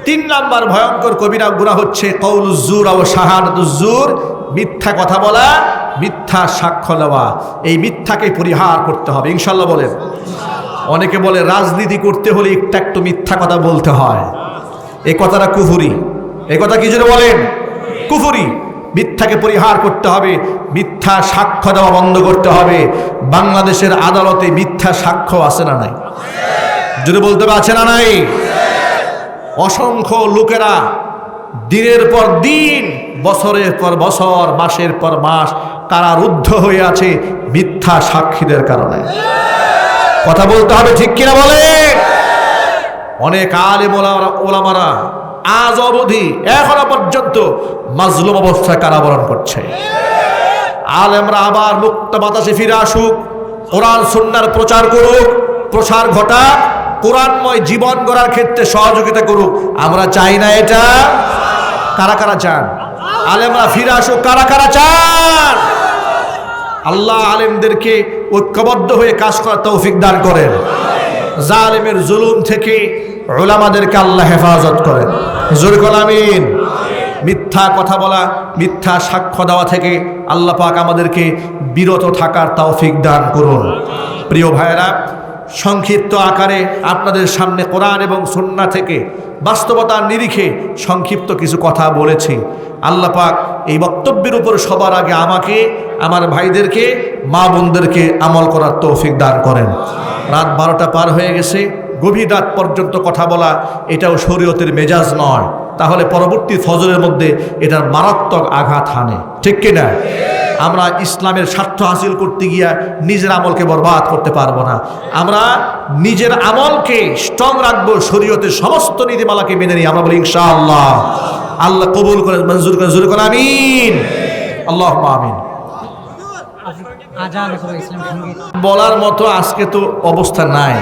3 নম্বর ভয়ঙ্কর কবিরা গুনাহ হচ্ছে কওলুজ জুর ওয়া শাহাদাতুজ জুর, মিথ্যা কথা বলা, মিথ্যা সাক্ষ্য দেওয়া। এই মিথ্যাকে পরিহার করতে হবে ইনশাআল্লাহ বলেন। অনেকে বলে রাজনীতি করতে হলে একটু মিথ্যা কথা বলতে হয়। এই কথাটা কুফরি। এই কথা কি জন্য বলেন? কুফরি। মিথ্যাকে পরিহার করতে হবে, মিথ্যা সাক্ষ্য দেওয়া বন্ধ করতে হবে। বাংলাদেশের আদালতে মিথ্যা সাক্ষ্য আছে না নাই? যদি বলতে হবে আছে না নাই? অসংখ্য লোকেরা দিনের পর দিন, বছরের পর বছর, মাসের পর মাস কারারুদ্ধ হয়ে আছে মিথ্যা সাক্ষীদের কারণে। কথা বলতে হবে, ঠিক কিনা বলেন? অনেক আলেম ওলামারা আজ অবধি এখনো পর্যন্ত মাজলুম অবস্থায় কারাবরণ করছে। আলেমরা আবার মুক্ত বাতাসে ফিরে আসুক, কোরআন সুন্নাহর প্রচার করুক, প্রসার ঘটাক, কোরআনময় জীবন গড়ার ক্ষেত্রে সহযোগিতা করুক। আমরা চাই না এটা? কারা কারা চান আলেমরা ফিরে আসুক? কারা কারা চান? আল্লাহ আলেমদেরকে ঐক্যবদ্ধ হয়ে কাজ করার তৌফিক দান করেন। জালেমের জুলুম থেকে উলামাদেরকে আল্লাহ হেফাজত করেন। জোরে বলেন আমিন। মিথ্যা কথা বলা, মিথ্যা সাক্ষ্য দেওয়া থেকে আল্লাহ পাক আমাদেরকে বিরত থাকার তৌফিক দান করুন। প্রিয় ভাইয়েরা, সংক্ষিপ্ত আকারে আপনাদের সামনে কোরআন এবং সুন্নাহ থেকে বাস্তবতার নিরিখে সংক্ষিপ্ত কিছু কথা বলেছি। আল্লাহ পাক এই বক্তব্যের উপর সবার আগে আমাকে, আমার ভাইদেরকে, মা বোনদেরকে আমল করার তৌফিক দান করেন। রাত 12টা পার হয়ে গেছে, গভীর রাত পর্যন্ত কথা বলা এটাও শরীয়তের মেজাজ নয়। তাহলে পরবর্তী ফজরের মধ্যে এটার মারাত্মক আঘাত হানে, ঠিক কিনা? আমরা ইসলামের স্বার্থ হাসিল করতে গিয়া নিজের আমলকে বরবাদ করতে পারবো না। আমরা নিজের আমলকে স্ট্রং রাখবো, শরীয়তের সমস্ত নীতিমালাকে মেনে নিই। আমরা বলি ইনশাআল্লাহ। আল্লাহ কবুল করে, মঞ্জুর করে, জোরে করে আমিন। আল্লাহুম্মা আমিন। বলার মতো আজকে তো অবস্থা নাই।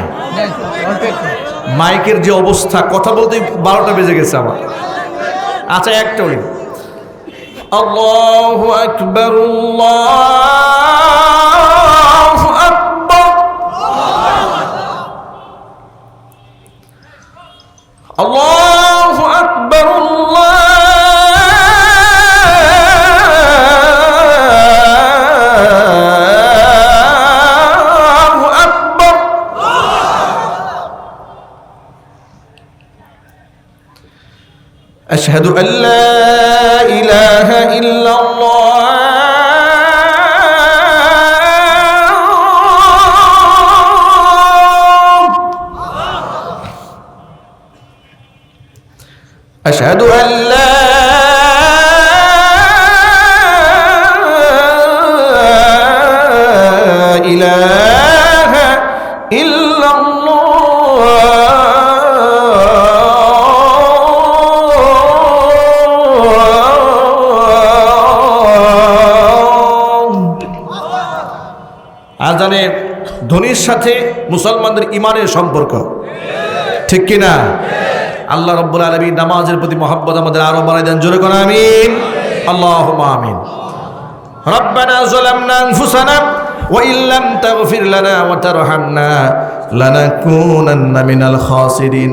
মাইকের যে অবস্থা, কথা বলতে 12টা বেজে গেছে আমার। আচ্ছা, একটা বলি, আল্লাহু আকবার, আল্লাহু আকবার, আল্লাহু আকবার, আল্লাহু আকবার। আশহাদু আল্লা ইলাহা ইল্লাল্লাহ, আশহাদু আল্লা ইলাহা আজানের ধ্বনির সাথে মুসলমানদের ইমানের সম্পর্ক, ঠিক কিনা? আল্লাহ রাব্বুল আলামিন নামাজের প্রতি মহব্বত আমাদের আরো বাড়ায় দেন, জোরে কোন আমিন। আল্লাহুম্মা আমিন। রব্বানা যালামনা আনফুসানা ওয়া ইল্লাম তাগফির লানা ওয়া তারহামনা লানাকুনান্না মিনাল খাসিরিন।